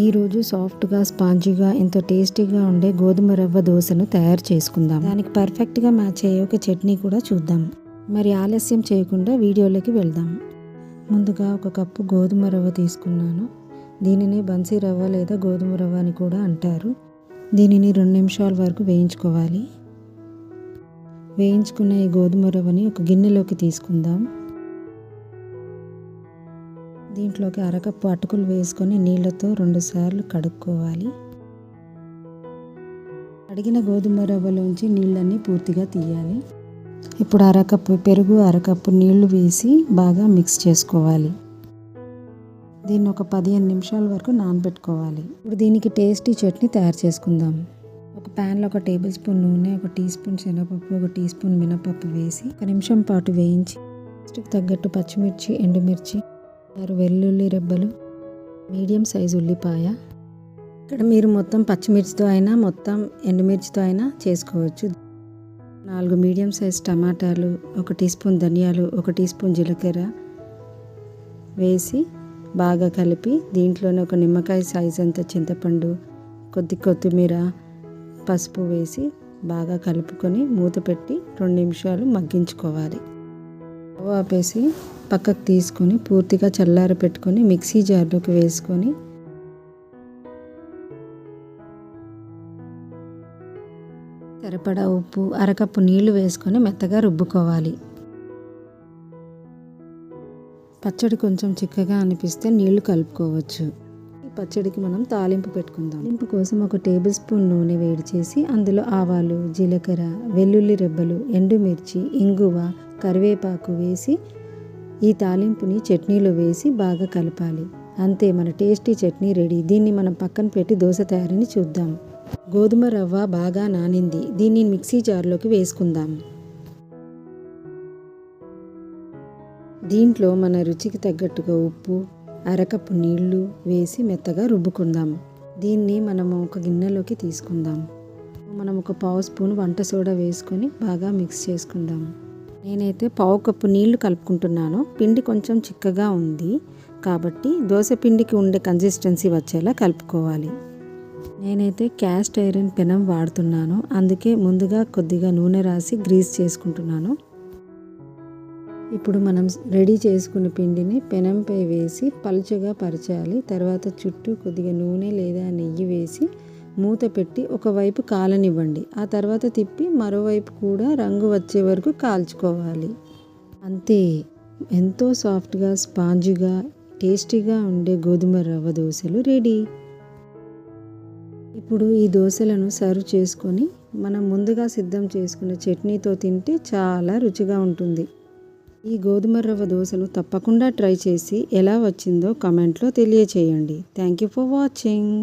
ఈరోజు సాఫ్ట్గా స్పాంజీగా ఎంతో టేస్టీగా ఉండే గోధుమ రవ్వ దోశను తయారు చేసుకుందాం. దానికి పర్ఫెక్ట్గా మ్యాచ్ అయ్యే ఒక చట్నీ కూడా చూద్దాం. మరి ఆలస్యం చేయకుండా వీడియోలోకి వెళ్దాం. ముందుగా ఒక కప్పు గోధుమ రవ్వ తీసుకున్నాను. దీనిని బన్సీ రవ్వ లేదా గోధుమ రవ్వ అని కూడా అంటారు. దీనిని 2 నిమిషాల వరకు వేయించుకోవాలి. వేయించుకున్న ఈ గోధుమ రవ్వని ఒక గిన్నెలోకి తీసుకుందాం. దీంట్లోకి అరకప్పు అటుకులు వేసుకొని నీళ్ళతో 2 సార్లు కడుక్కోవాలి. కడిగిన గోధుమ రవ్వలోంచి నీళ్ళన్నీ పూర్తిగా తీయాలి. ఇప్పుడు అరకప్పు పెరుగు, అరకప్పు నీళ్లు వేసి బాగా మిక్స్ చేసుకోవాలి. దీన్ని ఒక 15 నిమిషాల వరకు నానబెట్టుకోవాలి. ఇప్పుడు దీనికి టేస్టీ చట్నీ తయారు చేసుకుందాం. ఒక ప్యాన్లో 1 టేబుల్ స్పూన్ నూనె, 1 టీ స్పూన్ శనగపప్పు, 1 టీ స్పూన్ మినపప్పు వేసి 1 నిమిషం పాటు వేయించి టేస్ట్కి తగ్గట్టు పచ్చిమిర్చి, ఎండుమిర్చి, 6 వెల్లుల్లి రెబ్బలు, మీడియం సైజు ఉల్లిపాయ. ఇక్కడ మీరు మొత్తం పచ్చిమిర్చితో అయినా మొత్తం ఎండుమిర్చితో అయినా చేసుకోవచ్చు. 4 మీడియం సైజ్ టమాటాలు, 1 టీ స్పూన్ ధనియాలు, 1 టీ స్పూన్ జీలకర్ర వేసి బాగా కలిపి దీంట్లోనే 1 నిమ్మకాయ సైజ్ అంత చింతపండు, కొద్ది కొత్తిమీర, పసుపు వేసి బాగా కలుపుకొని మూత పెట్టి 2 నిమిషాలు మగ్గించుకోవాలి. స్టవ్ ఆపేసి పక్కకు తీసుకొని పూర్తిగా చల్లార పెట్టుకొని మిక్సీ జార్లోకి వేసుకొని సరిపడా ఉప్పు, అరకప్పు నీళ్లు వేసుకొని మెత్తగా రుబ్బుకోవాలి. పచ్చడి కొంచెం చిక్కగా అనిపిస్తే నీళ్లు కలుపుకోవచ్చు. ఈ పచ్చడికి మనం తాలింపు పెట్టుకుందాం. తాలింపు కోసం 1 టేబుల్ స్పూన్ నూనె వేడి చేసి అందులో ఆవాలు, జీలకర్ర, వెల్లుల్లి రెబ్బలు, ఎండుమిర్చి, ఇంగువ, కరివేపాకు వేసి ఈ తాలింపుని చట్నీలో వేసి బాగా కలపాలి. అంతే, మన టేస్టీ చట్నీ రెడీ. దీన్ని మనం పక్కన పెట్టి దోశ తయారీని చూద్దాం. గోధుమ రవ్వ బాగా నానింది. దీన్ని మిక్సీ జార్లోకి వేసుకుందాం. దీంట్లో మన రుచికి తగ్గట్టుగా ఉప్పు, అరకప్పు నీళ్లు వేసి మెత్తగా రుబ్బుకుందాం. దీన్ని మనము ఒక గిన్నెలోకి తీసుకుందాం. మనం 1 పావు స్పూన్ వంట సోడా వేసుకొని బాగా మిక్స్ చేసుకుందాం. నేనైతే 1/2 కప్పు నీళ్లు కలుపుకుంటున్నాను. పిండి కొంచెం చిక్కగా ఉంది కాబట్టి దోశ పిండికి ఉండే కన్సిస్టెన్సీ వచ్చేలా కలుపుకోవాలి. నేనైతే క్యాస్ట్ ఐరన్ పెనం వాడుతున్నాను. అందుకే ముందుగా కొద్దిగా నూనె రాసి గ్రీస్ చేసుకుంటున్నాను. ఇప్పుడు మనం రెడీ చేసుకున్న పిండిని పెనంపై వేసి పలుచగా పరచాలి. తర్వాత చుట్టూ కొద్దిగా నూనె లేదా నెయ్యి వేసి మూత పెట్టి ఒకవైపు కాలనివ్వండి. ఆ తర్వాత తిప్పి మరోవైపు కూడా రంగు వచ్చే వరకు కాల్చుకోవాలి. అంతే, ఎంతో సాఫ్ట్గా, స్పాంజీగా, టేస్టీగా ఉండే గోధుమ రవ్వ దోశలు రెడీ. ఇప్పుడు ఈ దోశలను సర్వ్ చేసుకొని మనం ముందుగా సిద్ధం చేసుకున్న చట్నీతో తింటే చాలా రుచిగా ఉంటుంది. ఈ గోధుమ రవ్వ దోశను తప్పకుండా ట్రై చేసి ఎలా వచ్చిందో కామెంట్లో తెలియచేయండి. Thank you for watching.